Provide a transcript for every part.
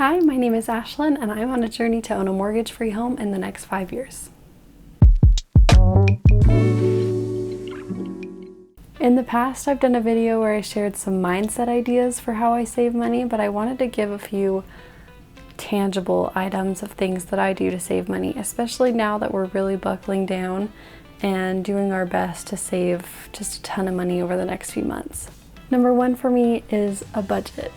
Hi, my name is Ashlyn and I'm on a journey to own a mortgage-free home in the next 5 years. In the past, I've done a video where I shared some mindset ideas for how I save money, but I wanted to give a few tangible items of things that I do to save money, especially now that we're really buckling down and doing our best to save just a ton of money over the next few months. Number one for me is a budget.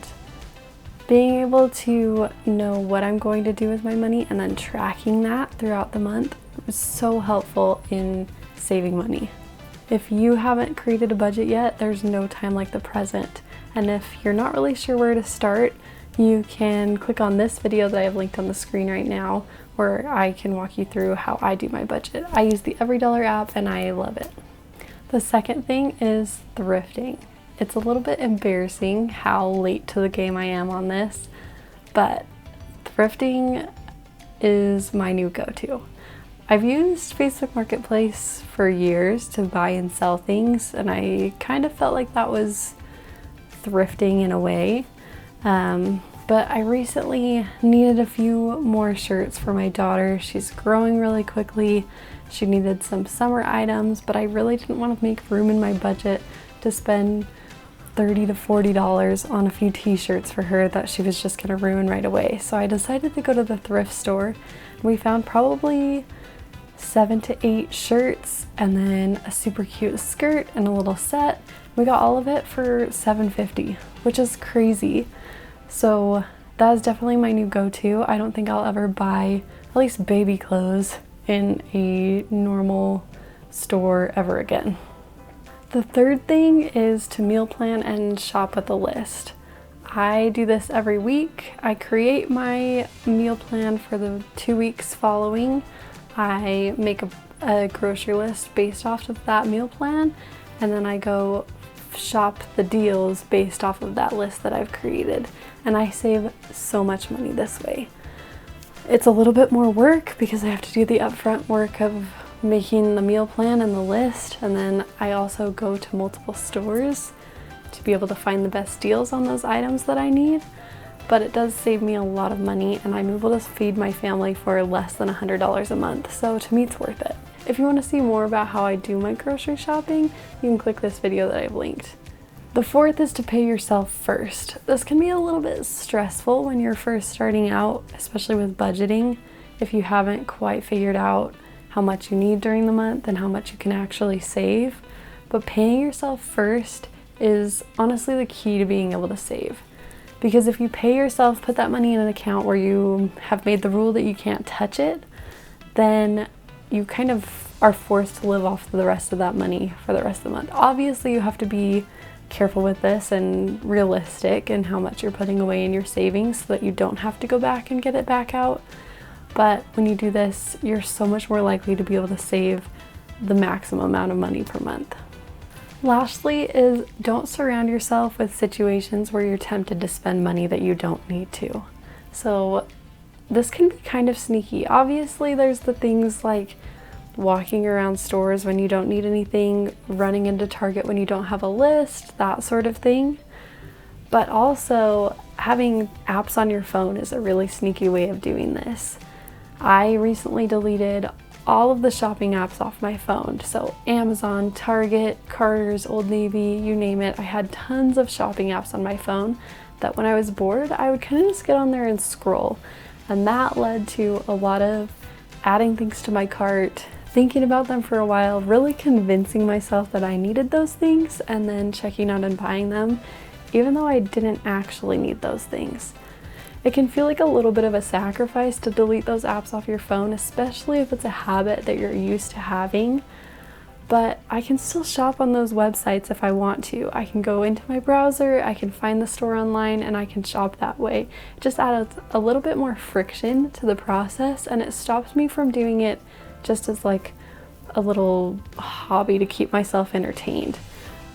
Being able to know what I'm going to do with my money and then tracking that throughout the month is so helpful in saving money. If you haven't created a budget yet, there's no time like the present. And if you're not really sure where to start, you can click on this video that I have linked on the screen right now, where I can walk you through how I do my budget. I use the EveryDollar app and I love it. The second thing is thrifting. It's a little bit embarrassing how late to the game I am on this, but thrifting is my new go-to. I've used Facebook Marketplace for years to buy and sell things, and I kind of felt like that was thrifting in a way. But I recently needed a few more shirts for my daughter. She's growing really quickly. She needed some summer items, but I really didn't want to make room in my budget to spend $30 to $40 on a few t-shirts for her that she was just gonna ruin right away. So I decided to go to the thrift store. We found probably 7 to 8 shirts and then a super cute skirt and a little set. We got all of it for $7.50, which is crazy. So that is definitely my new go-to. I don't think I'll ever buy at least baby clothes in a normal store ever again. The third thing is to meal plan and shop with a list. I do this every week. I create my meal plan for the 2 weeks following. I make a grocery list based off of that meal plan, and then I go shop the deals based off of that list that I've created. And I save so much money this way. It's a little bit more work because I have to do the upfront work of making the meal plan and the list, and then I also go to multiple stores to be able to find the best deals on those items that I need. But it does save me a lot of money, and I'm able to feed my family for less than $100 a month, so to me it's worth it. If you want to see more about how I do my grocery shopping, you can click this video that I've linked. The fourth is to pay yourself first. This can be a little bit stressful when you're first starting out, especially with budgeting, if you haven't quite figured out how much you need during the month and how much you can actually save. But paying yourself first is honestly the key to being able to save. Because if you pay yourself, put that money in an account where you have made the rule that you can't touch it, then you kind of are forced to live off the rest of that money for the rest of the month. Obviously, you have to be careful with this and realistic in how much you're putting away in your savings so that you don't have to go back and get it back out. But when you do this, you're so much more likely to be able to save the maximum amount of money per month. Lastly is don't surround yourself with situations where you're tempted to spend money that you don't need to. So this can be kind of sneaky. Obviously, there's the things like walking around stores when you don't need anything, running into Target when you don't have a list, that sort of thing. But also having apps on your phone is a really sneaky way of doing this. I recently deleted all of the shopping apps off my phone. So Amazon, Target, Carter's, Old Navy, you name it. I had tons of shopping apps on my phone that when I was bored, I would kind of just get on there and scroll. And that led to a lot of adding things to my cart, thinking about them for a while, really convincing myself that I needed those things, and then checking out and buying them, even though I didn't actually need those things. It can feel like a little bit of a sacrifice to delete those apps off your phone, especially if it's a habit that you're used to having. But I can still shop on those websites if I want to. I can go into my browser, I can find the store online, and I can shop that way. It just adds a little bit more friction to the process, and it stops me from doing it just as like a little hobby to keep myself entertained.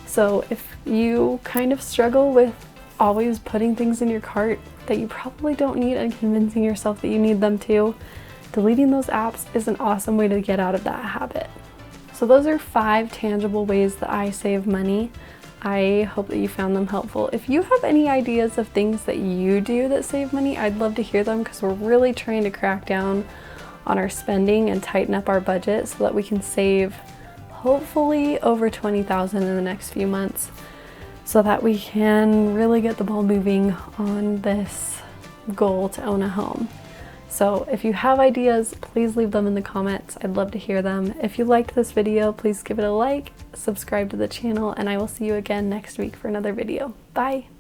So if you kind of struggle with always putting things in your cart that you probably don't need and convincing yourself that you need them to, deleting those apps is an awesome way to get out of that habit. So those are 5 tangible ways that I save money. I hope that you found them helpful. If you have any ideas of things that you do that save money, I'd love to hear them, because we're really trying to crack down on our spending and tighten up our budget so that we can save hopefully over $20,000 in the next few months, so that we can really get the ball moving on this goal to own a home. So if you have ideas, please leave them in the comments. I'd love to hear them. If you liked this video, please give it a like, subscribe to the channel, and I will see you again next week for another video. Bye!